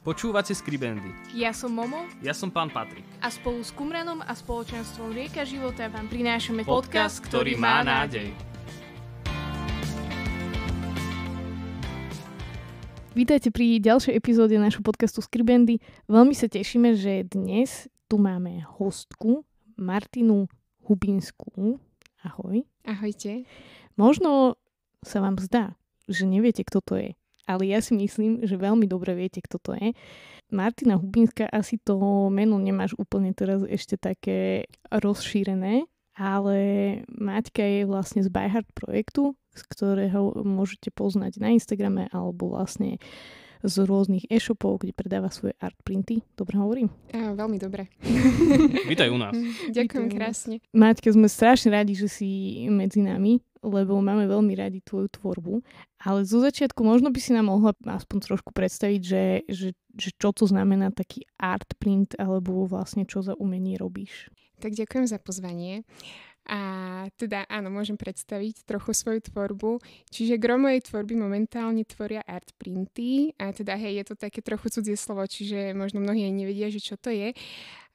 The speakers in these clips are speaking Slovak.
Počúvate Skribendy. Ja som Momo. Ja som pán Patrik. A spolu s Kumranom a spoločenstvom Rieka života vám prinášame Podcast, ktorý má nádej. Vítajte pri ďalšej epizóde nášho podcastu Skribendy. Veľmi sa tešíme, že dnes tu máme hostku Martinu Hubinskú. Ahoj. Ahojte. Možno sa vám zdá, že neviete, kto to je. Ale ja si myslím, že veľmi dobre viete, kto to je. Martina Hubinská, asi to meno nemáš úplne teraz ešte také rozšírené, ale Maťka je vlastne z By Heart projektu, z ktorého môžete poznať na Instagrame alebo vlastne z rôznych e-shopov, kde predáva svoje art printy. Dobre hovorím? Veľmi dobre. Vítaj u nás. Ďakujem krásne. Maťka, sme strašne radi, že si medzi nami, lebo máme veľmi radi tvoju tvorbu. Ale zo začiatku možno by si nám mohla aspoň trošku predstaviť, že čo to znamená taký art print, alebo vlastne čo za umenie robíš. Tak ďakujem za pozvanie. A teda áno, môžem predstaviť trochu svoju tvorbu. Čiže gro mojej tvorby momentálne tvoria art printy. A teda je to také trochu cudzie slovo, čiže možno mnohí aj nevedia, že čo to je.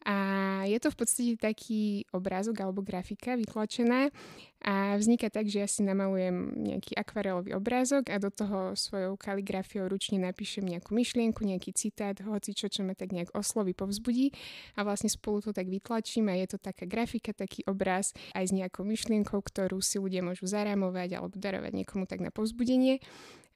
A je to v podstate taký obrázok alebo grafika vytlačená a vzniká tak, že ja si namalujem nejaký akvarelový obrázok a do toho svojou kaligrafiou ručne napíšem nejakú myšlienku, nejaký citát, hoci čo ma tak nejak osloví, povzbudí a vlastne spolu to tak vytlačím a je to taká grafika, taký obraz aj s nejakou myšlienkou, ktorú si ľudia môžu zarámovať alebo darovať niekomu tak na povzbudenie.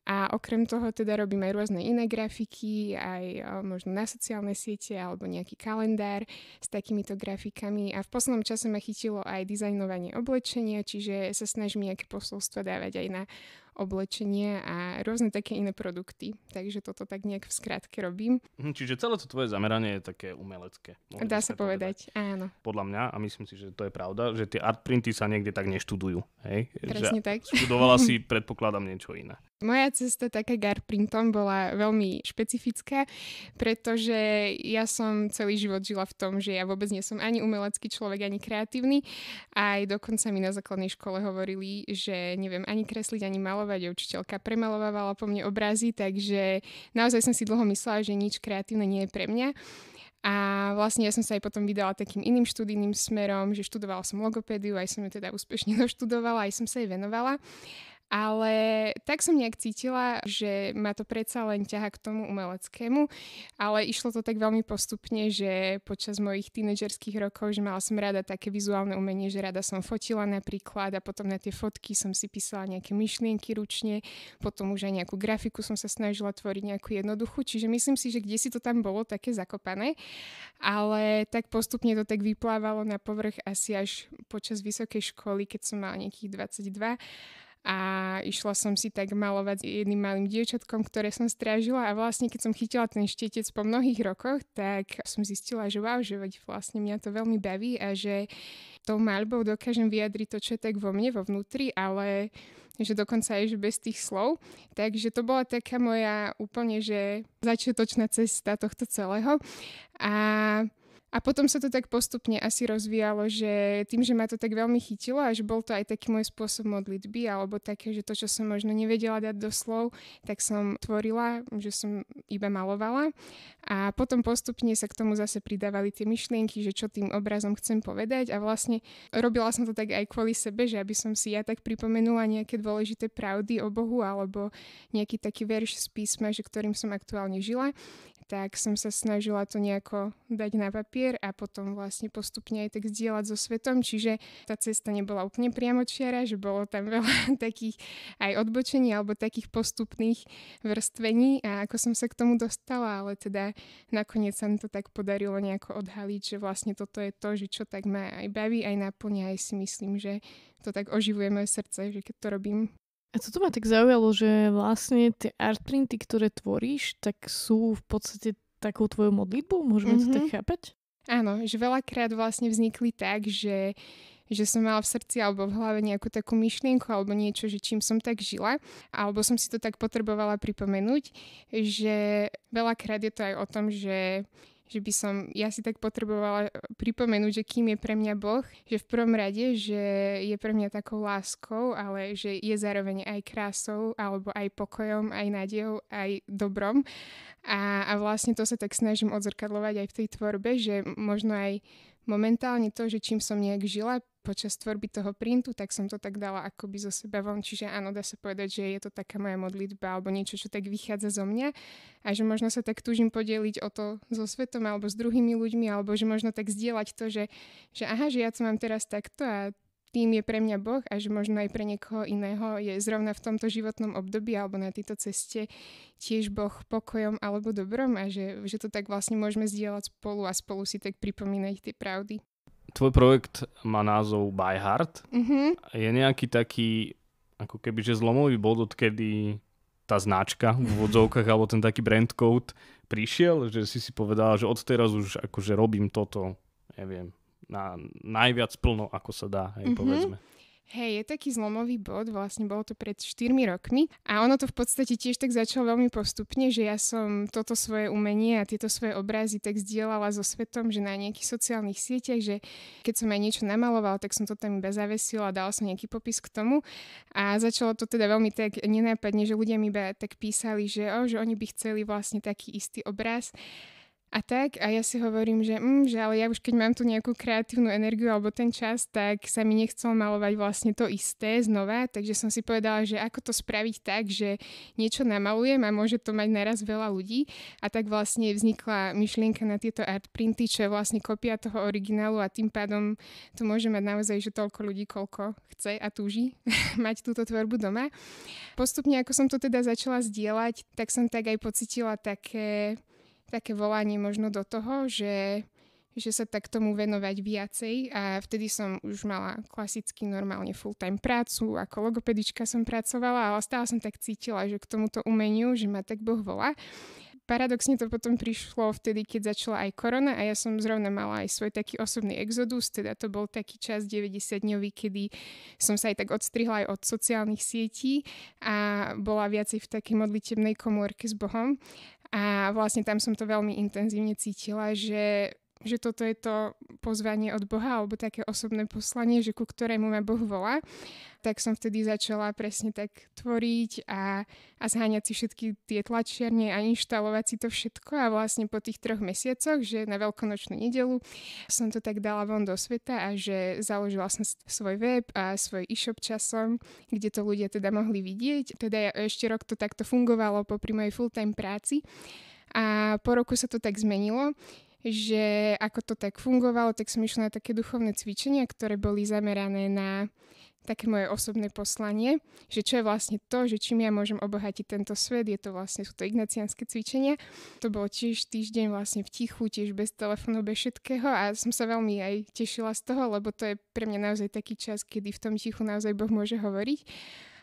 A okrem toho teda robím aj rôzne iné grafiky, aj možno na sociálne siete alebo nejaký kalendár s takýmito grafikami. A v poslednom čase ma chytilo aj dizajnovanie oblečenia, čiže sa snažím nejaké posolstva dávať aj na oblečenie a rôzne také iné produkty. Takže toto tak nejak v skratke robím. Čiže celé to tvoje zameranie je také umelecké. Dá sa povedať, áno. Podľa mňa, a myslím si, že to je pravda, že tie art printy sa niekde tak neštudujú. Hej? Presne tak. Študovala si, predpokladám, niečo iné. Moja cesta taká k art printom bola veľmi špecifická, pretože ja som celý život žila v tom, že ja vôbec nie som ani umelecký človek, ani kreatívny. Aj dokonca mi na základnej škole hovorili, že neviem ani kresliť, ani malovať. Učiteľka premalovávala po mne obrazy, takže naozaj som si dlho myslela, že nič kreatívne nie je pre mňa. A vlastne ja som sa aj potom vydala takým iným študijným smerom, že študovala som logopédiu, aj som ju teda úspešne doštudovala, aj som sa jej venovala. Ale tak som nejak cítila, že ma to predsa len ťaha k tomu umeleckému, ale išlo to tak veľmi postupne, že počas mojich tínedžerských rokov, že mala som rada také vizuálne umenie, že rada som fotila napríklad a potom na tie fotky som si písala nejaké myšlienky ručne, potom už aj nejakú grafiku som sa snažila tvoriť nejakú jednoduchú, čiže myslím si, že kde si to tam bolo také zakopané, ale tak postupne to tak vyplávalo na povrch asi až počas vysokej školy, keď som mala nejakých 22. A išla som si tak malovať s jedným malým dievčatkom, ktoré som strážila a vlastne keď som chytila ten štetec po mnohých rokoch, tak som zistila, že wow, že vlastne mňa to veľmi baví a že tou maľbou dokážem vyjadriť to, čo je tak vo mne, vo vnútri, ale že dokonca aj že bez tých slov. Takže to bola taká moja úplne, že začiatočná cesta tohto celého. A potom sa to tak postupne asi rozvíjalo, že tým, že ma to tak veľmi chytilo a že bol to aj taký môj spôsob modlitby alebo také, že to, čo som možno nevedela dať do slov, tak som tvorila, že som iba malovala a potom postupne sa k tomu zase pridávali tie myšlienky, že čo tým obrazom chcem povedať a vlastne robila som to tak aj kvôli sebe, že aby som si ja tak pripomenula nejaké dôležité pravdy o Bohu alebo nejaký taký verš z písma, že ktorým som aktuálne žila, tak som sa snažila to nejako dať na papier a potom vlastne postupne aj tak zdieľať so svetom, čiže tá cesta nebola úplne priamočiara, že bolo tam veľa takých aj odbočení alebo takých postupných vrstvení a ako som sa k tomu dostala, ale teda nakoniec sa mi to tak podarilo nejako odhaliť, že vlastne toto je to, že čo tak ma aj baví, aj naplňa, aj si myslím, že to tak oživuje moje srdce, že keď to robím. A toto ma tak zaujalo, že vlastne tie art printy, ktoré tvoríš, tak sú v podstate takou tvojou modlitbou? Môžeme to tak chápať? Áno, že veľakrát vlastne vznikli tak, že som mala v srdci alebo v hlave nejakú takú myšlienku alebo niečo, že čím som tak žila, alebo som si to tak potrebovala pripomenúť, že veľakrát je to aj o tom, že že by som, ja si tak potrebovala pripomenúť, že kým je pre mňa Boh, že v prvom rade, že je pre mňa takou láskou, ale že je zároveň aj krásou, alebo aj pokojom, aj nádejou, aj dobrom. A vlastne to sa tak snažím odzrkadľovať aj v tej tvorbe, že možno aj momentálne to, že čím som nejak žila počas tvorby toho printu, tak som to tak dala akoby zo seba von. Čiže áno, dá sa povedať, že je to taká moja modlitba alebo niečo, čo tak vychádza zo mňa a že možno sa tak túžim podeliť o to so svetom alebo s druhými ľuďmi, alebo že možno tak zdieľať to, že aha, že ja to mám teraz takto a tým je pre mňa Boh a že možno aj pre niekoho iného je zrovna v tomto životnom období alebo na tejto ceste tiež Boh pokojom alebo dobrom a že to tak vlastne môžeme zdieľať spolu a spolu si tak pripomínať tie pravdy. Tvoj projekt má názov By Heart. Mm-hmm. Je nejaký taký, ako keby, že zlomový bod, odkedy tá značka v úvodzovkách alebo ten taký brand code prišiel, že si povedala, že odteraz už akože robím toto, neviem, na najviac plno, ako sa dá, povedzme. Hej, je taký zlomový bod, vlastne bolo to pred 4 rokmi a ono to v podstate tiež tak začalo veľmi postupne, že ja som toto svoje umenie a tieto svoje obrazy tak zdieľala so svetom, že na nejakých sociálnych sieťach, že keď som aj niečo namalovala, tak som to tam iba zavesila a dala som nejaký popis k tomu a začalo to teda veľmi tak nenápadne, že ľudia mi iba tak písali, že oni by chceli vlastne taký istý obraz. A ja si hovorím, že ale ja už keď mám tu nejakú kreatívnu energiu alebo ten čas, tak sa mi nechcelo malovať vlastne to isté znova, takže som si povedala, že ako to spraviť tak, že niečo namalujem a môže to mať naraz veľa ľudí a tak vlastne vznikla myšlienka na tieto art printy, čo je vlastne kopia toho originálu a tým pádom to môže mať naozaj, že toľko ľudí, koľko chce a túži mať túto tvorbu doma. Postupne, ako som to teda začala zdieľať, tak som tak aj pocitila také volanie možno do toho, že sa tak tomu venovať viacej a vtedy som už mala klasicky normálne full-time prácu, ako logopedička som pracovala, ale stále som tak cítila, že k tomuto umeniu, že ma tak Boh volá. Paradoxne to potom prišlo vtedy, keď začala aj korona a ja som zrovna mala aj svoj taký osobný exodus, teda to bol taký čas 90-dňový, kedy som sa aj tak odstrihla aj od sociálnych sietí a bola viacej v takej modlitebnej komórke s Bohom. A vlastne tam som to veľmi intenzívne cítila, že toto je to pozvanie od Boha alebo také osobné poslanie, že ku ktorému ma Boh volá. Tak som vtedy začala presne tak tvoriť a zháňať si všetky tie tlačiarne a inštalovať si to všetko a vlastne po tých 3 mesiacoch, že na veľkonočnú nedeľu som to tak dala von do sveta a že založila som svoj web a svoj e-shop časom, kde to ľudia teda mohli vidieť. Teda ešte rok to takto fungovalo popri mojej full-time práci a po roku sa to tak zmenilo, že ako to tak fungovalo, tak som išla na také duchovné cvičenia, ktoré boli zamerané na také moje osobné poslanie, že čo je vlastne to, že čím ja môžem obohatiť tento svet, sú to ignaciánske cvičenia. To bolo tiež týždeň vlastne v tichu, tiež bez telefónu, bez všetkého a som sa veľmi aj tešila z toho, lebo to je pre mňa naozaj taký čas, kedy v tom tichu naozaj Boh môže hovoriť.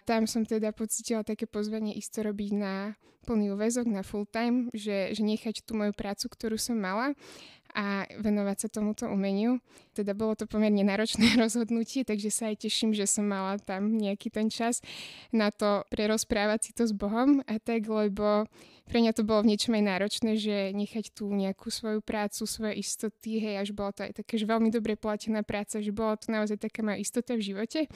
Tam som teda pocítila také pozvanie isto robiť na plný úväzok, na full time, že nechať tú moju prácu, ktorú som mala a venovať sa tomuto umeniu. Teda bolo to pomerne náročné rozhodnutie, takže sa aj teším, že som mala tam nejaký ten čas na to prerozprávať si to s Bohom a tak, lebo pre mňa to bolo v niečom aj náročné, že nechať tú nejakú svoju prácu, svoje istoty, až bola to aj také, že veľmi dobre platená práca, že bola to naozaj taká moja istota v živote.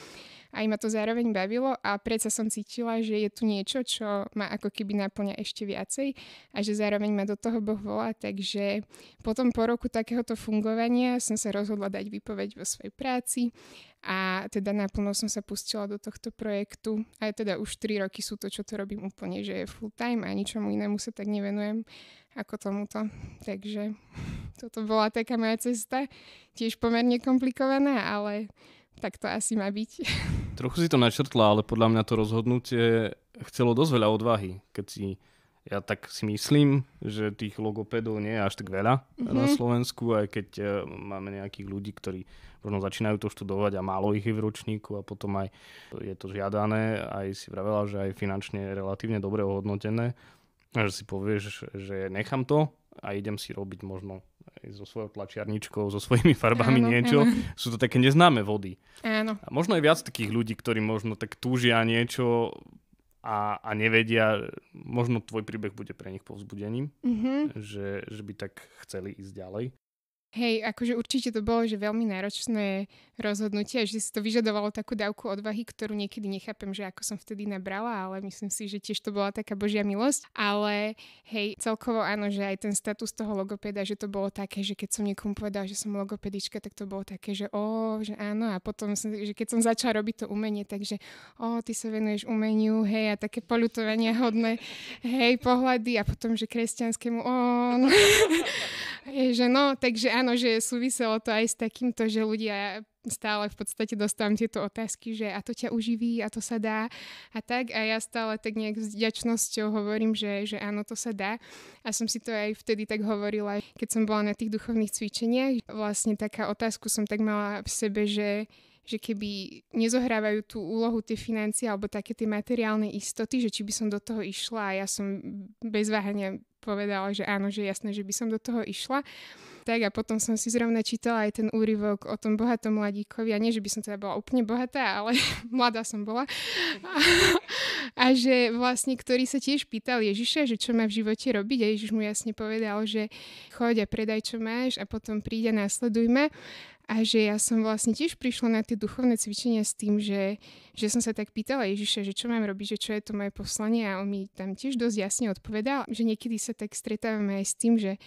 Aj ma to zároveň bavilo a predsa som cítila, že je tu niečo, čo ma ako keby naplňa ešte viacej a že zároveň ma do toho Boh volá, takže potom po roku takéhoto fungovania som sa rozhodla dať výpoveď vo svojej práci a teda naplno som sa pustila do tohto projektu a teda už 3 roky sú to, čo to robím úplne, že je full time a ničomu inému sa tak nevenujem ako tomuto. Takže toto bola taká moja cesta, tiež pomerne komplikovaná, ale tak to asi má byť. Trochu si to načrtla, ale podľa mňa to rozhodnutie chcelo dosť veľa odvahy. Ja tak si myslím, že tých logopédov nie je až tak veľa na Slovensku, aj keď máme nejakých ľudí, ktorí možno začínajú to študovať a málo ich je v ročníku a potom aj je to žiadané, aj si vravela, že aj finančne relatívne dobre ohodnotené. A že si povieš, že nechám to a idem si robiť možno aj so svojou tlačiarničkou, so svojimi farbami niečo. Áno. Sú to také neznáme vody. Áno. A možno aj viac takých ľudí, ktorí možno tak túžia niečo a nevedia, možno tvoj príbeh bude pre nich povzbudením, že by tak chceli ísť ďalej. Hej, akože určite to bolo, že veľmi náročné rozhodnutie, že si to vyžadovalo takú dávku odvahy, ktorú niekedy nechápem, že ako som vtedy nabrala, ale myslím si, že tiež to bola taká Božia milosť. Ale hej, celkovo áno, že aj ten status toho logopéda, že to bolo také, že keď som niekomu povedala, že som logopedička, tak to bolo také, že že áno. A potom, že keď som začala robiť to umenie, takže ty sa venuješ umeniu, hej, a také poľutovania hodné, hej, pohľady a potom, že kresťanskému, no. Je, že no, takže áno, že súviselo to aj s takýmto, že ľudia stále v podstate dostávam tieto otázky, že a to ťa uživí, a to sa dá a tak. A ja stále tak nejak s vďačnosťou hovorím, že áno, to sa dá. A som si to aj vtedy tak hovorila, keď som bola na tých duchovných cvičeniach. Vlastne taká otázku som tak mala v sebe, že keby nezohrávajú tú úlohu tie financie alebo také tie materiálne istoty, že či by som do toho išla, a ja som bez váhania povedala, že áno, že jasné, že by som do toho išla. Tak a potom som si zrovna čítala aj ten úryvok o tom bohatom mladíkovi. A nie, že by som teda bola úplne bohatá, ale mladá som bola. A že vlastne, ktorý sa tiež pýtal Ježiša, že čo má v živote robiť. A Ježiš mu jasne povedal, že choď a predaj, čo máš, a potom príď a následuj ma. A že ja som vlastne tiež prišla na tie duchovné cvičenia s tým, že som sa tak pýtala Ježiša, že čo mám robiť, že čo je to moje poslanie, a on mi tam tiež dosť jasne odpovedal, že niekedy sa tak stretávame aj s tým, že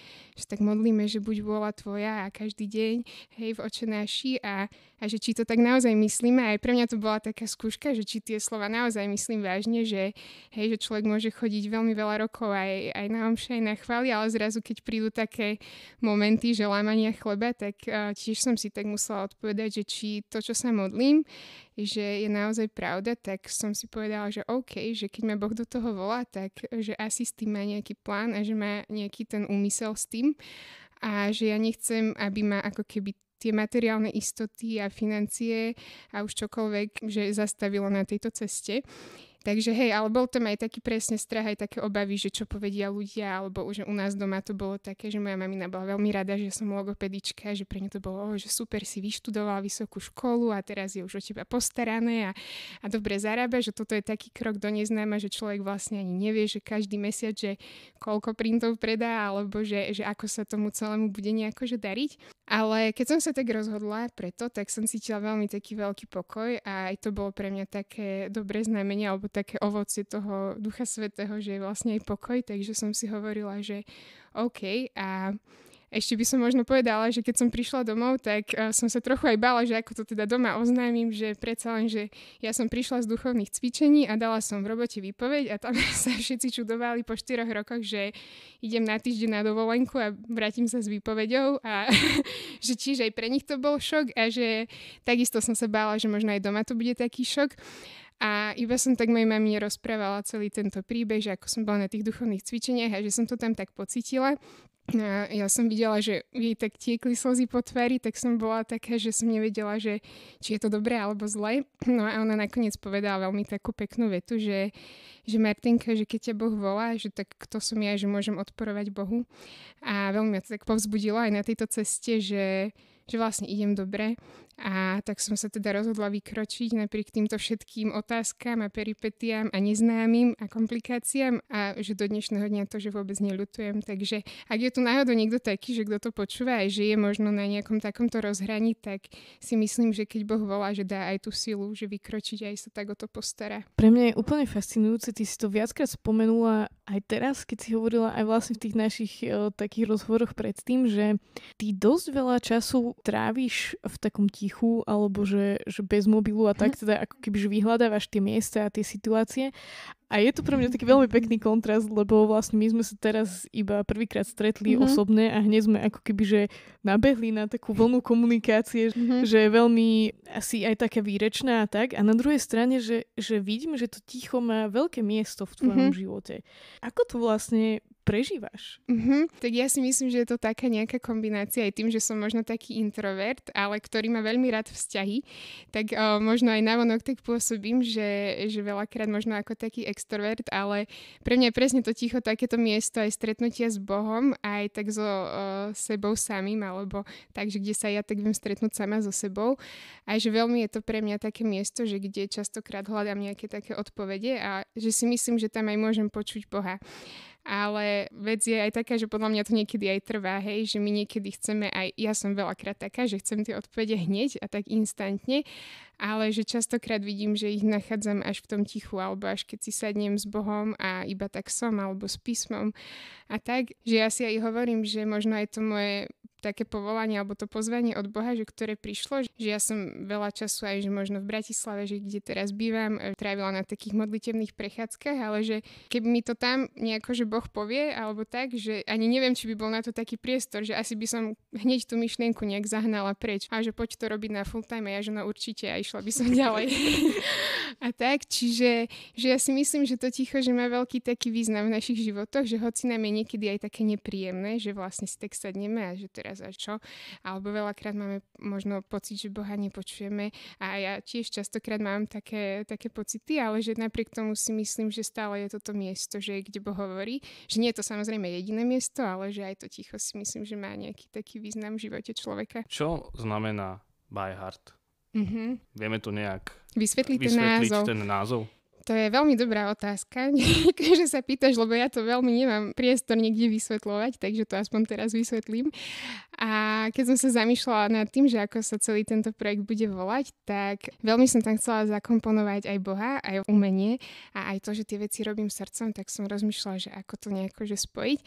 tak modlíme, že buď vôľa tvoja, a každý deň, hej, v Oče náši, a že či to tak naozaj myslíme. Aj pre mňa to bola taká skúška, že či tie slova naozaj myslím vážne, že hej, že človek môže chodiť veľmi veľa rokov aj na omše, aj na chvály, ale zrazu keď prídu také momenty, že lámania chleba, tak tiež som si tak musela odpovedať, že či to, čo sa modlím, že je naozaj pravda, tak som si povedala, že OK, že keď ma Boh do toho volá, tak že asi s tým má nejaký plán a že má nejaký ten úmysel s tým, a že ja nechcem, aby ma ako keby tie materiálne istoty a financie a už čokoľvek, že zastavilo na tejto ceste. Takže hej, ale bol tam aj taký presne strach, aj také obavy, že čo povedia ľudia, alebo že u nás doma to bolo také, že moja mamina bola veľmi rada, že som logopedička, že pre ňu to bolo, že super, si vyštudovala vysokú školu a teraz je už o teba postarané a dobre zarába, že toto je taký krok do neznáma, že človek vlastne ani nevie, že každý mesiac, že koľko printov predá, alebo že ako sa tomu celému bude nejako že dariť. Ale keď som sa tak rozhodla preto, tak som cítila veľmi taký veľký pokoj, a aj to bolo pre mňa také dobré znamenie, alebo také ovocie toho Ducha Svätého, že je vlastne aj pokoj, takže som si hovorila, že OK. A ešte by som možno povedala, že keď som prišla domov, tak som sa trochu aj bála, že ako to teda doma oznámim, že predsa len, že ja som prišla z duchovných cvičení a dala som v robote výpoveď, a tam sa všetci čudovali po 4 rokoch, že idem na týždeň na dovolenku a vrátim sa s výpoveďou, a že čiže aj pre nich to bol šok, a že takisto som sa bála, že možno aj doma to bude taký šok. A iba som tak mojej mamine rozprávala celý tento príbeh, že ako som bola na tých duchovných cvičeniach a že som to tam tak pocítila. A ja som videla, že jej tak tiekli slzy po tvári, tak som bola taká, že som nevedela, že či je to dobré alebo zlé. No a ona nakoniec povedala veľmi takú peknú vetu, že Martinka, že keď ťa Boh volá, že tak kto som ja, že môžem odporovať Bohu. A veľmi ma to tak povzbudilo aj na tejto ceste, že vlastne idem dobre. A tak som sa teda rozhodla vykročiť napriek týmto všetkým otázkam a peripetiám a neznámym a komplikáciám, a že do dnešného dňa to, že vôbec neľutujem. Takže ak je tu náhodou niekto taký, že kto to počúva aj žije možno na nejakom takomto rozhraní, tak si myslím, že keď Boh volá, že dá aj tú silu, že vykročiť, aj sa tak o to postará. Pre mňa je úplne fascinujúce, ty si to viackrát spomenula aj teraz, keď si hovorila aj vlastne v tých našich takých rozhovoroch predtým, že ty dosť veľa času tráviš v takom tichu, alebo že bez mobilu a tak, teda ako keby vyhľadávaš tie miesta a tie situácie. A je to pre mňa taký veľmi pekný kontrast, lebo vlastne my sme sa teraz iba prvýkrát stretli osobne a hneď sme ako keby že nabehli na takú vlnu komunikácie, že je veľmi asi aj taká výrečná a tak. A na druhej strane, že vidím, že to ticho má veľké miesto v tvojom živote. Ako to vlastne prežívaš? Tak ja si myslím, že je to taká nejaká kombinácia aj tým, že som možno taký introvert, ale ktorý má veľmi rád vzťahy, tak možno aj navonok tak pôsobím, že veľakrát možno ako taký extrovert, ale pre mňa je presne to ticho takéto miesto aj stretnutia s Bohom, aj tak so sebou samým, alebo tak, že kde sa ja tak viem stretnúť sama so sebou. A že veľmi je to pre mňa také miesto, že kde častokrát hľadám nejaké také odpovede a že si myslím, že tam aj môžem počuť Boha. Ale vec je aj taká, že podľa mňa to niekedy aj trvá, hej, že my niekedy chceme aj, ja som veľakrát taká, že chcem tie odpovede hneď a tak instantne, ale že častokrát vidím, že ich nachádzam až v tom tichu, alebo až keď si sadnem s Bohom a iba tak som, alebo s písmom a tak, že ja si aj hovorím, že možno aj to moje také povolanie alebo to pozvanie od Boha, že ktoré prišlo, že ja som veľa času aj, že možno v Bratislave, že kde teraz bývam, trávila na takých modlitebných prechádzkach, ale že keby mi to tam nejako, že Boh povie, alebo tak, že ani neviem, či by bol na to taký priestor, že asi by som hneď tú myšlienku nejak zahnala preč a že poď to robiť na full time a ja, že no určite a išla by som ďalej. A tak, čiže že ja si myslím, že to ticho, že má veľký taký význam v našich životoch, že hoci nám je niekedy aj také nepríjemné, že vlastne si tak sadneme a že teraz a čo, alebo veľakrát máme možno pocit, že Boha nepočujeme a ja tiež častokrát mám také pocity, ale že napriek tomu si myslím, že stále je toto miesto, že kde Boh hovorí, že nie je to samozrejme jediné miesto, ale že aj to ticho si myslím, že má nejaký taký význam v živote človeka. Čo znamená by heart? Vieme to nejak vysvetliť ten názov? To je veľmi dobrá otázka, že sa pýtaš, lebo ja to veľmi nemám priestor niekde vysvetľovať, takže to aspoň teraz vysvetlím. A keď som sa zamýšľala nad tým, že ako sa celý tento projekt bude volať, tak veľmi som tam chcela zakomponovať aj Boha, aj umenie a aj to, že tie veci robím srdcom, tak som rozmýšľala, že ako to nejako že spojiť.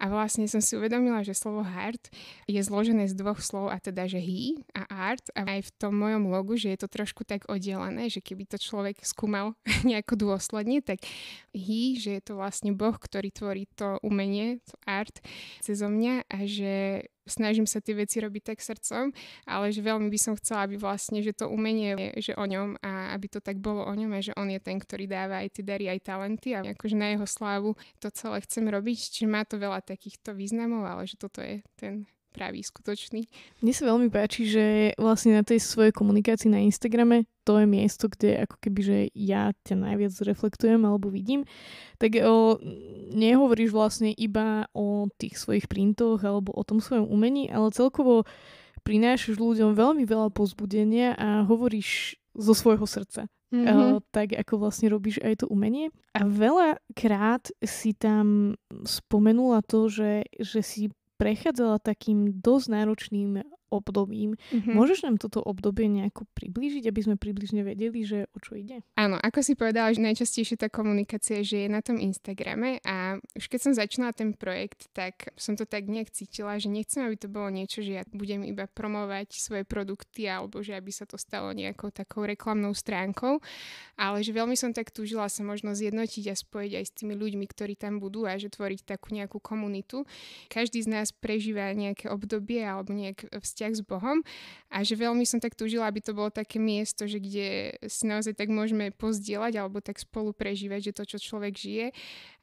A vlastne som si uvedomila, že slovo heart je zložené z dvoch slov, a teda, že he a art. A aj v tom mojom logu, že je to trošku tak oddelené, že keby to človek skúmal nejako dôsledne, tak he, že je to vlastne Boh, ktorý tvorí to umenie, to art cezo mňa a že snažím sa tie veci robiť tak srdcom, ale že veľmi by som chcela, aby vlastne, že to umenie je, že o ňom a aby to tak bolo o ňom a že on je ten, ktorý dáva aj tie dary, aj talenty a akože na jeho slávu to celé chcem robiť, čiže má to veľa takýchto významov, ale že toto je ten pravý, skutočný. Mne sa veľmi páči, že vlastne na tej svojej komunikácii na Instagrame to je miesto, kde ako keby, že ja ťa najviac reflektujem alebo vidím, tak nehovoríš vlastne iba o tých svojich printoch alebo o tom svojom umení, ale celkovo prinášaš ľuďom veľmi veľa povzbudenia a hovoríš zo svojho srdca. Tak ako vlastne robíš aj to umenie. A veľakrát si tam spomenula to, že si prechádzala takým dosť náročným obdobím. Môžeš nám toto obdobie nejako priblížiť, aby sme približne vedeli, že o čo ide? Áno, ako si povedala, že najčastejšie tá komunikácia, že je na tom Instagrame a už keď som začala ten projekt, tak som to tak nejak cítila, že nechcem, aby to bolo niečo, že ja budem iba promovať svoje produkty alebo že aby sa to stalo nejakou takou reklamnou stránkou, ale že veľmi som tak túžila sa možno zjednotiť a spojiť aj s tými ľuďmi, ktorí tam budú a že tvoriť takú nejakú komunitu. Každý z nás prežíva nejaké obdobie alebo nejak vzťah s Bohom a že veľmi som tak túžila, aby to bolo také miesto, že kde si naozaj tak môžeme pozdieľať alebo tak spolu prežívať, že to, čo človek žije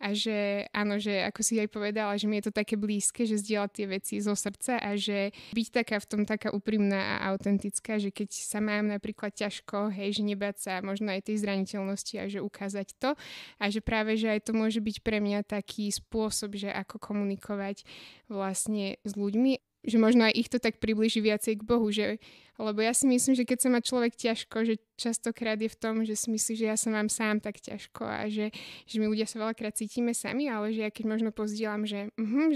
a že áno, že ako si aj povedala, že mi je to také blízke, že zdieľať tie veci zo srdca a že byť taká v tom taká úprimná a autentická, že keď sa mám napríklad ťažko, hej, že nebáť sa možno aj tej zraniteľnosti a že ukázať to a že práve, že aj to môže byť pre mňa taký spôsob, že ako komunikovať vlastne s ľuďmi, že možno aj ich to tak priblíži viacej k Bohu, že, lebo ja si myslím, že keď sa má človek ťažko, že častokrát je v tom, že si myslí, že ja sa mám sám tak ťažko a že my ľudia sa veľakrát cítime sami, ale že ja keď možno pozdielam, že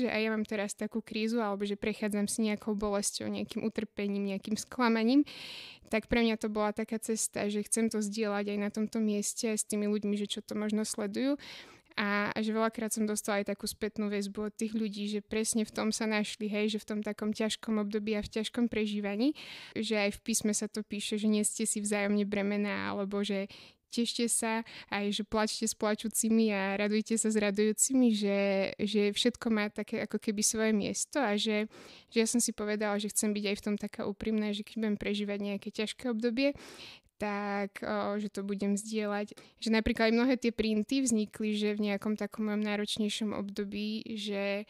aj ja mám teraz takú krízu alebo že prechádzam si nejakou bolesťou, nejakým utrpením, nejakým sklamaním, tak pre mňa to bola taká cesta, že chcem to zdieľať aj na tomto mieste s tými ľuďmi, že čo to možno sledujú. A že veľakrát som dostala aj takú spätnú väzbu od tých ľudí, že presne v tom sa našli, hej, že v tom takom ťažkom období a v ťažkom prežívaní, že aj v písme sa to píše, že nie ste si vzájomne bremená, alebo že tešte sa, aj že plačte s plačúcimi a radujte sa s radujúcimi, že všetko má také ako keby svoje miesto a že ja som si povedala, že chcem byť aj v tom taká úprimná, že keď budem prežívať nejaké ťažké obdobie, tak, že to budem zdieľať. Že napríklad aj mnohé tie printy vznikli, že v nejakom takom mojom náročnejšom období, že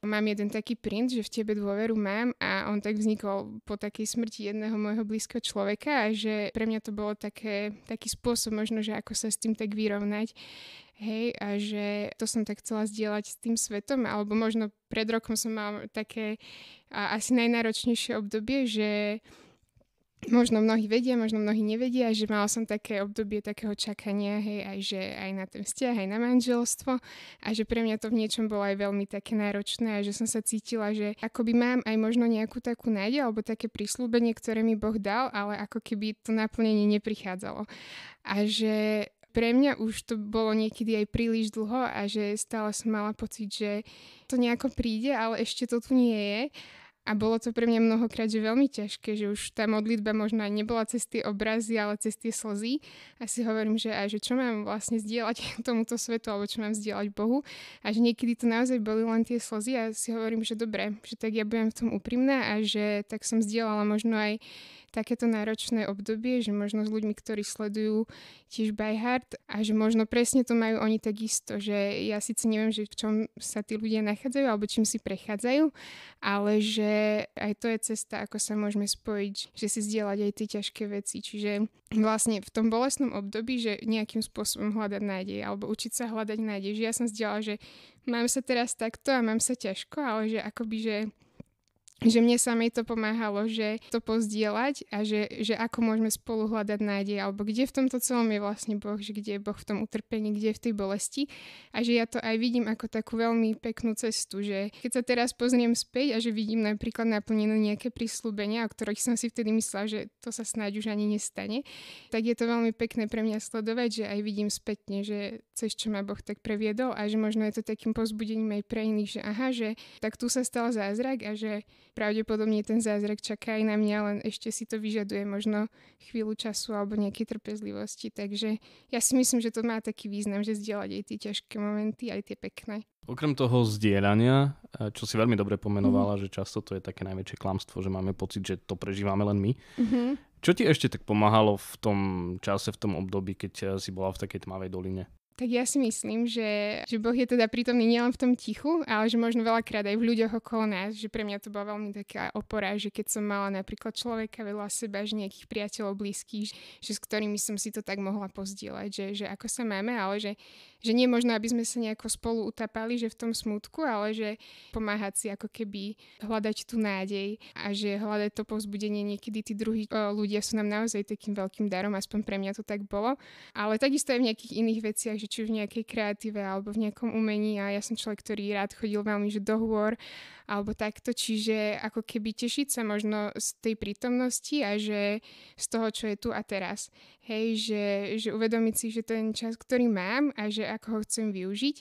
mám jeden taký print, že v tebe dôveru mám a on tak vznikol po takej smrti jedného môjho blízkeho človeka a že pre mňa to bolo taký spôsob možno, že ako sa s tým tak vyrovnať. Hej, a že to som tak chcela zdieľať s tým svetom, alebo možno pred rokom som mala také asi najnáročnejšie obdobie, že možno mnohí vedia, možno mnohí nevedia, že mala som také obdobie takého čakania, hej, aj že aj na ten vzťah, aj na manželstvo a že pre mňa to v niečom bolo aj veľmi také náročné a že som sa cítila, že akoby mám aj možno nejakú takú nádej alebo také prisľúbenie, ktoré mi Boh dal, ale ako keby to naplnenie neprichádzalo. A že pre mňa už to bolo niekedy aj príliš dlho a že stále som mala pocit, že to nejako príde, ale ešte to tu nie je. A bolo to pre mňa mnohokrát, že veľmi ťažké, že už tá modlitba možno aj nebola cez tie obrazy, ale cez tie slzy. A si hovorím, že aj že čo mám vlastne zdieľať tomuto svetu, alebo čo mám zdieľať Bohu. A že niekedy to naozaj boli len tie slzy a si hovorím, že dobre, že tak ja budem v tom úprimná a že tak som zdieľala možno aj takéto náročné obdobie, že možno s ľuďmi, ktorí sledujú tiež By Heart a že možno presne to majú oni takisto, že ja síce neviem, že v čom sa tí ľudia nachádzajú alebo čím si prechádzajú, ale že aj to je cesta, ako sa môžeme spojiť, že si zdieľať aj tie ťažké veci. Čiže vlastne v tom bolestnom období, že nejakým spôsobom hľadať nádej alebo učiť sa hľadať nádej. Že ja som zdieľala, že mám sa teraz takto a mám sa ťažko, ale že akoby, že mne samej to pomáhalo, že to pozdieľať a že ako môžeme spolu hľadať nádej, alebo kde v tomto celom je vlastne Boh, že kde je Boh v tom utrpení, kde je v tej bolesti a že ja to aj vidím ako takú veľmi peknú cestu, že keď sa teraz pozriem späť a že vidím napríklad naplnené nejaké prisľúbenia, o ktorých som si vtedy myslela, že to sa snáď už ani nestane, tak je to veľmi pekné pre mňa sledovať, že aj vidím spätne, že cez čo ma Boh tak previedol a že možno je to takým povzbudením aj pre iných, že aha, že tak tu sa stal zázrak a že pravdepodobne ten zázrak čaká aj na mňa, len ešte si to vyžaduje možno chvíľu času alebo nejakej trpezlivosti. Takže ja si myslím, že to má taký význam, že zdieľať aj tie ťažké momenty, aj tie pekné. Okrem toho zdieľania, čo si veľmi dobre pomenovala, že často to je také najväčšie klamstvo, že máme pocit, že to prežívame len my. Čo ti ešte tak pomáhalo v tom čase, v tom období, keď si bola v takej tmavej doline? Tak ja si myslím, že Boh je teda prítomný nielen v tom tichu, ale že možno veľakrát aj v ľuďoch okolo nás, že pre mňa to bola veľmi taká opora, že keď som mala napríklad človeka vedľa seba, že nejakých priateľov blízkych, že s ktorými som si to tak mohla pozdieľať, že ako sa máme, ale že nie možno, aby sme sa nejako spolu utapali, že v tom smutku, ale že pomáhať si ako keby hľadať tú nádej a že hľadať to povzbudenie. Niekedy tí druhí ľudia sú nám naozaj takým veľkým darom, aspoň pre mňa to tak bolo, ale takisto aj v nejakých iných veciach, že či v nejakej kreatíve alebo v nejakom umení a ja som človek, ktorý rád chodil veľmi že do hôr alebo takto, čiže ako keby tešiť sa možno z tej prítomnosti a že z toho, čo je tu a teraz. Hej, že uvedomiť si, že ten čas, ktorý mám a že ako ho chcem využiť.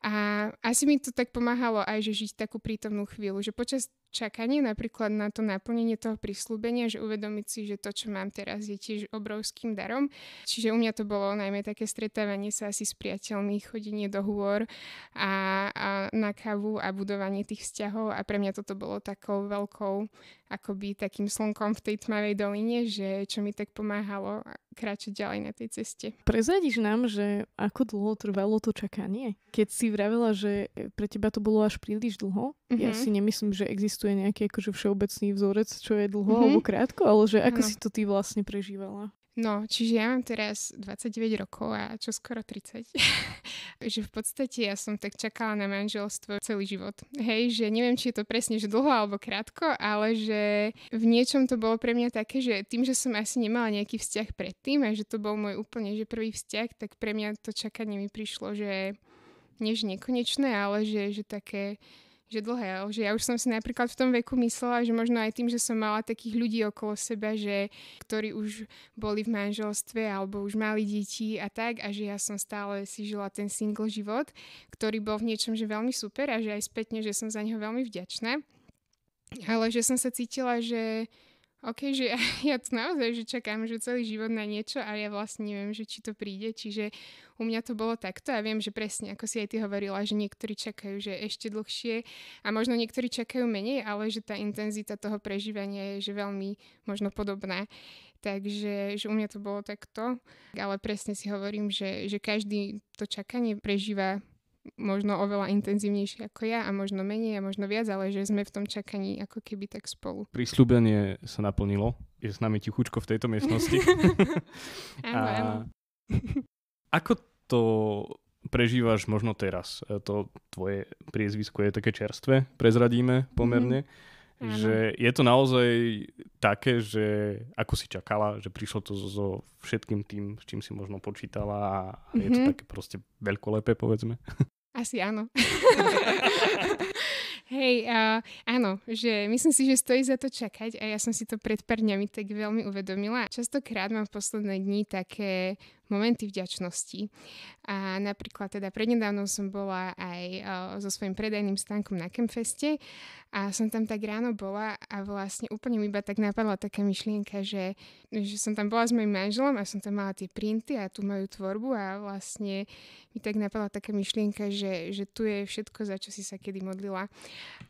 A asi mi to tak pomáhalo aj, že žiť takú prítomnú chvíľu, že počas čakania napríklad na to naplnenie toho prisľúbenia, že uvedomiť si, že to, čo mám teraz, je tiež obrovským darom. Čiže u mňa to bolo najmä také stretávanie sa asi s priateľmi, chodenie do hôr a na kávu a budovanie tých vzťahov a pre mňa toto bolo takou veľkou akoby takým slnkom v tej tmavej doline, že čo mi tak pomáhalo kráčať ďalej na tej ceste. Prezradíš nám, že ako dlho trvalo to čakanie? Keď si vravela, že pre teba to bolo až príliš dlho, ja si nemyslím, že existuje nejaký akože všeobecný vzorec, čo je dlho alebo krátko, ale že ako si to ty vlastne prežívala? No, čiže ja mám teraz 29 rokov a čo skoro 30. Že v podstate ja som tak čakala na manželstvo celý život. Hej, že neviem, či je to presne, že dlho alebo krátko, ale že v niečom to bolo pre mňa také, že tým, že som asi nemala nejaký vzťah predtým a že to bol môj úplne že prvý vzťah, tak pre mňa to čakanie mi prišlo, že nie že nekonečné, ale že také že dlhé, že ja už som si napríklad v tom veku myslela, že možno aj tým, že som mala takých ľudí okolo seba, že ktorí už boli v manželstve alebo už mali deti a tak a že ja som stále si žila ten single život, ktorý bol v niečom že veľmi super a že aj spätne, že som za neho veľmi vďačná. Ale že som sa cítila, že OK, že ja tu naozaj že čakám že celý život na niečo a ja vlastne neviem, že či to príde, čiže u mňa to bolo takto a viem, že presne, ako si aj ty hovorila, že niektorí čakajú, že ešte dlhšie a možno niektorí čakajú menej, ale že tá intenzita toho prežívania je že veľmi možno podobná. Takže že u mňa to bolo takto, ale presne si hovorím, že každý to čakanie prežíva možno oveľa intenzívnejšie ako ja a možno menej a možno viac, ale že sme v tom čakaní ako keby tak spolu. Prisľúbenie sa naplnilo. Je s nami tichučko v tejto miestnosti. Áno. Ako to prežívaš možno teraz? To tvoje priezvisko je také čerstvé, prezradíme pomerne. Že je to naozaj také, že ako si čakala, že prišlo to so všetkým tým, s čím si možno počítala a je to také proste veľkolepé, povedzme? Asi áno. Hej, áno, že myslím si, že stojí za to čakať a ja som si to pred pár dňami tak veľmi uvedomila. Častokrát mám v posledné dni také momenty vďačnosti. A napríklad teda prednedávnom som bola aj so svojím predajným stánkom na Campfeste a som tam tak ráno bola a vlastne úplne mi iba tak napadla taká myšlienka, že som tam bola s mojím manželom a som tam mala tie printy a tú moju tvorbu a vlastne mi tak napadla taká myšlienka, že tu je všetko, za čo si sa kedy modlila.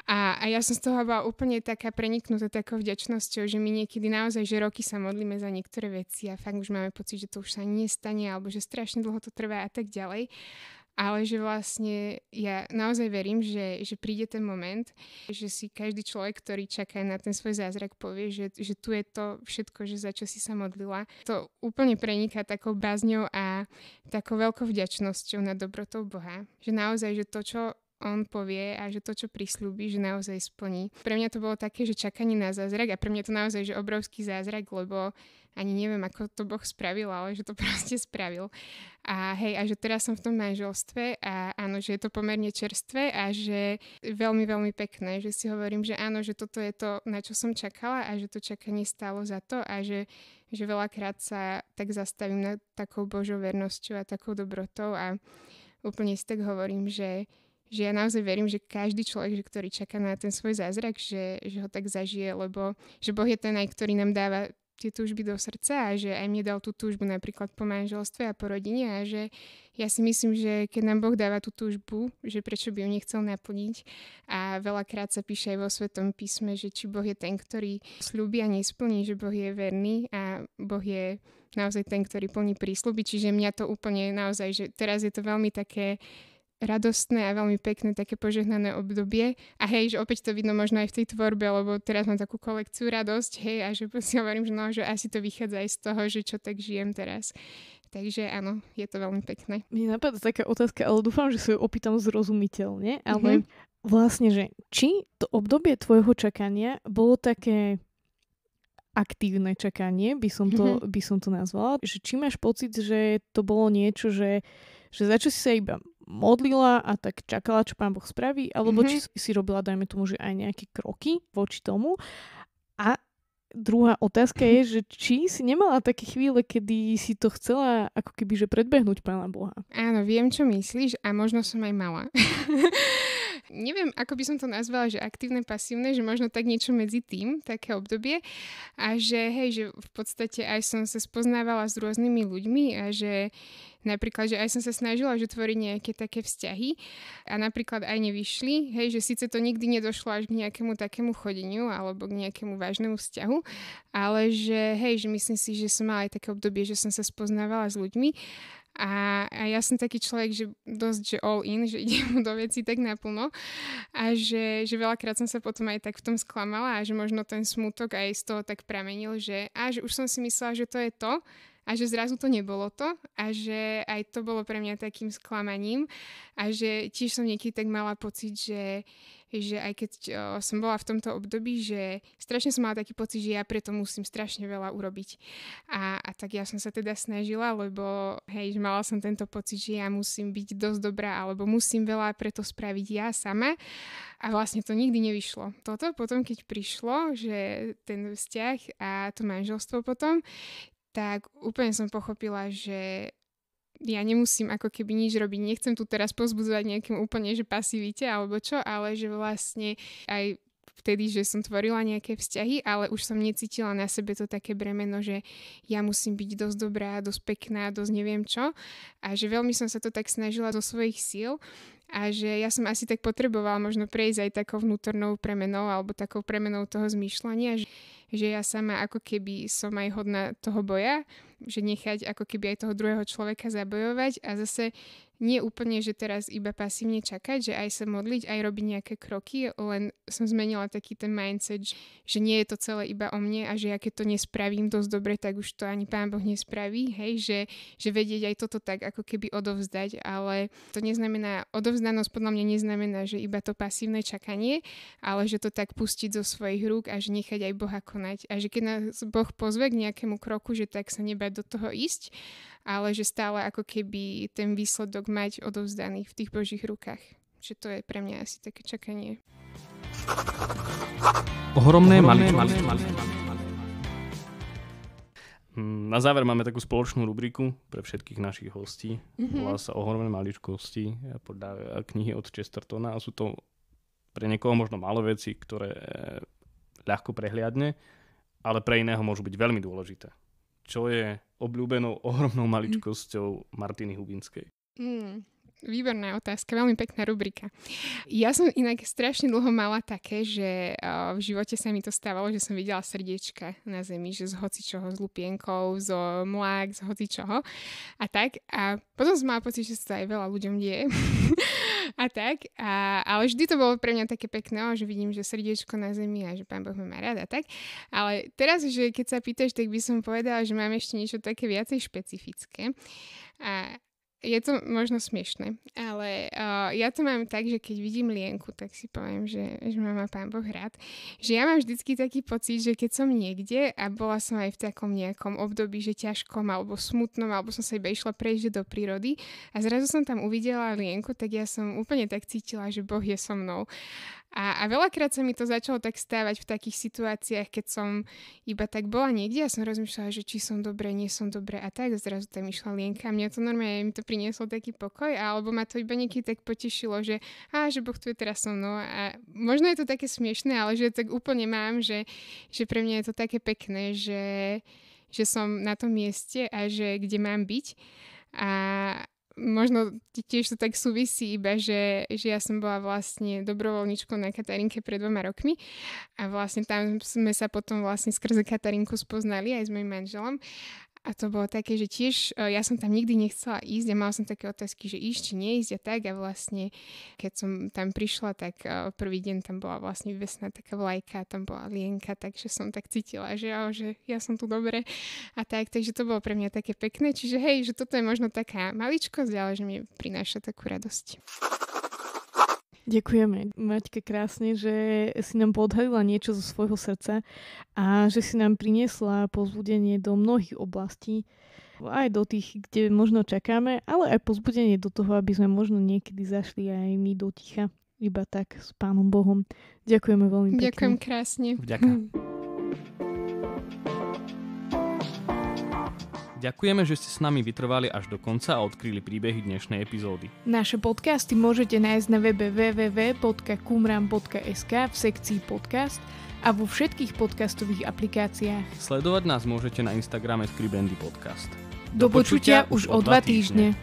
A ja som z toho bola úplne taká preniknutá takou vďačnosťou, že my niekedy naozaj, že roky sa modlíme za niektoré veci a fakt už máme pocit, že to už sa ani nestane alebo že strašne dlho to trvá a tak ďalej. Ale že vlastne ja naozaj verím, že príde ten moment, že si každý človek, ktorý čaká na ten svoj zázrak, povie, že tu je to všetko, že za čo si sa modlila. To úplne preniká takou bázňou a takou veľkou vďačnosťou nad dobrotou Boha. Že naozaj, že to, čo on povie a že to, čo prisľúbi, že naozaj splní. Pre mňa to bolo také, že čakanie na zázrak a pre mňa to naozaj, že obrovský zázrak, lebo ani neviem, ako to Boh spravil, ale že to proste spravil. A hej, a že teraz som v tom manželstve a áno, že je to pomerne čerstvé a že veľmi, veľmi pekné, že si hovorím, že áno, že toto je to, na čo som čakala a že to čakanie stálo za to a že veľakrát sa tak zastavím nad takou Božou vernosťou a takou dobrotou a úplne si tak hovorím, že ja naozaj verím, že každý človek, ktorý čaká na ten svoj zázrak, že ho tak zažije, lebo že Boh je ten aj, ktorý nám dáva tie túžby do srdca a že aj mne dal tú túžbu napríklad po manželstve a po rodine a že ja si myslím, že keď nám Boh dáva tú túžbu, že prečo by ju nechcel naplniť a veľakrát sa píše aj vo Svetom písme, že či Boh je ten, ktorý sľubí a nesplní, že Boh je verný a Boh je naozaj ten, ktorý plní prísľuby, čiže mňa to úplne naozaj, že teraz je to veľmi také radostné a veľmi pekné, také požehnané obdobie. A hej, že opäť to vidno možno aj v tej tvorbe, lebo teraz mám takú kolekciu radosť, hej, a že si hovorím, že no, že asi to vychádza aj z toho, že čo tak žijem teraz. Takže áno, je to veľmi pekné. Mne napadá taká otázka, ale dúfam, že sa ju opýtam zrozumiteľne, ale vlastne, že či to obdobie tvojho čakania bolo také aktívne čakanie, by som to nazvala, že či máš pocit, že to bolo niečo, že za čo si sa iba modlila a tak čakala, čo Pán Boh spraví, alebo či si robila, dajme tomu, že aj nejaké kroky voči tomu. A druhá otázka je, že či si nemala také chvíle, kedy si to chcela ako keby, že predbehnúť Pána Boha. Áno, viem, čo myslíš a možno som aj mala. Neviem, ako by som to nazvala, že aktívne, pasívne, že možno tak niečo medzi tým, také obdobie. A že hej, že v podstate aj som sa spoznávala s rôznymi ľuďmi a že napríklad, že aj som sa snažila, že tvoriť nejaké také vzťahy a napríklad aj nevyšli, hej, že síce to nikdy nedošlo až k nejakému takému chodeniu alebo k nejakému vážnemu vzťahu, ale že hej, že myslím si, že som mala aj také obdobie, že som sa spoznávala s ľuďmi a ja som taký človek, že dosť, že all in, že idem do veci tak naplno a že veľakrát som sa potom aj tak v tom sklamala a že možno ten smútok aj z toho tak pramenil, že už som si myslela, že to je to a že zrazu to nebolo to a že aj to bolo pre mňa takým sklamaním a že tiež som niekedy tak mala pocit, že aj keď som bola v tomto období, že strašne som mala taký pocit, že ja preto musím strašne veľa urobiť. A tak ja som sa teda snažila, lebo hej, že mala som tento pocit, že ja musím byť dosť dobrá, alebo musím veľa preto spraviť ja sama. A vlastne to nikdy nevyšlo. Toto potom, keď prišlo, že ten vzťah a to manželstvo potom, tak úplne som pochopila, že ja nemusím ako keby nič robiť. Nechcem tu teraz pozbudzovať nejakým úplne, že pasivite alebo čo, ale že vlastne aj vtedy, že som tvorila nejaké vzťahy, ale už som necítila na sebe to také bremeno, že ja musím byť dosť dobrá, dosť pekná, dosť neviem čo. A že veľmi som sa to tak snažila zo svojich síl a že ja som asi tak potrebovala možno prejsť aj takou vnútornou premenou alebo takou premenou toho zmýšľania, že ja sama ako keby som aj hodná toho boja, že nechať ako keby aj toho druhého človeka zabojovať a zase nie úplne, že teraz iba pasívne čakať, že aj sa modliť, aj robiť nejaké kroky, len som zmenila taký ten mindset, že nie je to celé iba o mne a že ja keď to nespravím dosť dobre, tak už to ani Pán Boh nespraví, hej, že vedieť aj toto tak ako keby odovzdať, ale to neznamená, odovzdanosť podľa mňa neznamená, že iba to pasívne čakanie, ale že to tak pustiť zo svojich rúk a že nechať aj Boha konať a že keď nás Boh pozve k nejakému kroku, že tak sa nebať do toho ísť, ale že stále ako keby ten výsledok mať odovzdaný v tých Božích rukách. Že to je pre mňa asi také čakanie. Ohromné maličko. Na záver máme takú spoločnú rubriku pre všetkých našich hostí. Volá sa Ohromné maličkosti podľa knihy od Chestertona a sú to pre niekoho možno malé veci, ktoré ľahko prehliadne, ale pre iného môžu byť veľmi dôležité. Čo je obľúbenou ohromnou maličkosťou Martiny Hubinskej? Výborná otázka, veľmi pekná rubrika. Ja som inak strašne dlho mala také, že v živote sa mi to stávalo, že som videla srdiečka na zemi, že z hocičoho, z lupienkou, z mlák, z hocičoho a tak. A potom som mala pocit, že sa to aj veľa ľuďom deje. A tak, ale vždy to bolo pre mňa také pekné, že vidím, že srdiečko na zemi a že Pán Boh ma má rád a tak. Ale teraz, že keď sa pýtaš, tak by som povedala, že mám ešte niečo také viacej špecifické. A je to možno smiešné, ale ja to mám tak, že keď vidím lienku, tak si poviem, že ma má Pán Boh rád. Že ja mám vždycky taký pocit, že keď som niekde a bola som aj v takom nejakom období, že ťažkom alebo smutnom, alebo som sa iba išla prejsť do prírody a zrazu som tam uvidela lienku, tak ja som úplne tak cítila, že Boh je so mnou. A veľakrát sa mi to začalo tak stávať v takých situáciách, keď som iba tak bola niekde a som rozmýšľala, že či som dobre, nie som dobre a tak zrazu tam išla lienka a mňa to normálne mi to prinieslo taký pokoj alebo ma to iba niekedy tak potešilo, že Boh tu je teraz so mnou a možno je to také smiešné, ale že tak úplne mám, že pre mňa je to také pekné, že som na tom mieste a že kde mám byť a možno tiež to tak súvisí iba, že ja som bola vlastne dobrovoľníčkou na Katarínke pred 2 rokmi a vlastne tam sme sa potom vlastne skrze Katarínku spoznali aj s mojím manželom a to bolo také, že tiež ja som tam nikdy nechcela ísť a mala som také otázky, že ísť či neísť a tak a vlastne keď som tam prišla, tak prvý deň tam bola vlastne vyvesená taká vlajka, tam bola lienka, takže som tak cítila, že ja som tu dobre a tak, takže to bolo pre mňa také pekné, čiže hej, že toto je možno taká maličkosť, ale že mi prináša takú radosť. Ďakujeme, Maťka, krásne, že si nám podhalila niečo zo svojho srdca a že si nám priniesla povzbudenie do mnohých oblastí, aj do tých, kde možno čakáme, ale aj povzbudenie do toho, aby sme možno niekedy zašli aj my do ticha, iba tak s Pánom Bohom. Ďakujeme veľmi pekne. Ďakujem krásne. Vďaka. Ďakujeme, že ste s nami vytrvali až do konca a odkryli príbehy dnešnej epizódy. Naše podcasty môžete nájsť na webe www.qumran.sk v sekcii podcast a vo všetkých podcastových aplikáciách. Sledovať nás môžete na Instagrame Skribendy Podcast. Do počutia už o 2 týždne.